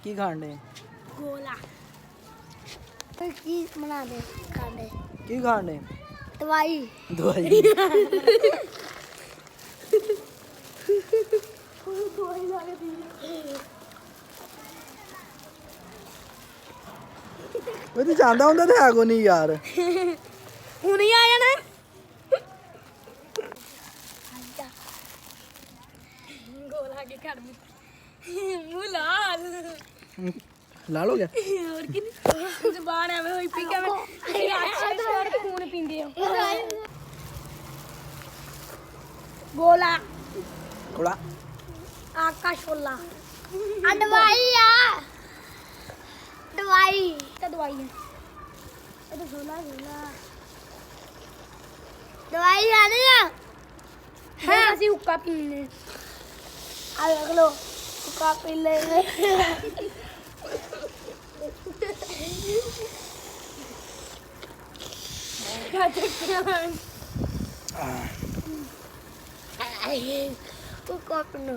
ਕੀ ਖਾਣ ਦੇ? ਗੋਲਾ ਤੇ ਕੀ ਬਣਾ ਦੇ ਖਾਣੇ? ਕੀ ਖਾਣ ਦੇ? ਦਵਾਈ ਦਵਾਈ। ਦਵਾਈ ਲਾ ਕੇ ਪੀ। ਉਹ ਤੂੰ ਜਾਂਦਾ ਹੁੰਦਾ ਤੇ ਹੈ ਕੋ ਨਹੀਂ ਯਾਰ। ਹੁਣ ਹੀ ਆ ਜਾਣਾ। ਗੋਲਾ ਕੇ ਘਰ ਵਿੱਚ ਮੂੰਹ ਲਾਲ ਲਾਲ ਹੋ ਗਿਆ। ਹੋਰ ਕੀ ਨਹੀਂ ਜ਼ਬਾਨ ਐਵੇਂ ਹੋਈ ਪਈ ਕਿ ਅਸੀਂ ਆਸ਼ਾ ਛੋੜ ਕੇ ਖੂਨ ਪੀਂਦੇ ਹਾਂ। ਗੋਲਾ ਕੋਲਾ ਆਕਾਸ਼ੋਲਾ ਆ ਦਵਾਈ ਆ ਦਵਾਈ ਤਾਂ ਦਵਾਈ ਹੈ ਇਹ ਤਾਂ ਗੋਲਾ ਗੋਲਾ ਦਵਾਈ ਆ ਨਹੀਂ ਆ ਹਾਂ ਅਸੀਂ ਹੁੱਕਾ ਪੀਣੇ ਆ ਦੇਖ ਲੋ ਹੁੱਕਾ ਪੀ ਲੈ ਕਿਆ ਚੱਕਰ ਹੁੱਕਾ ਪੀਣਾ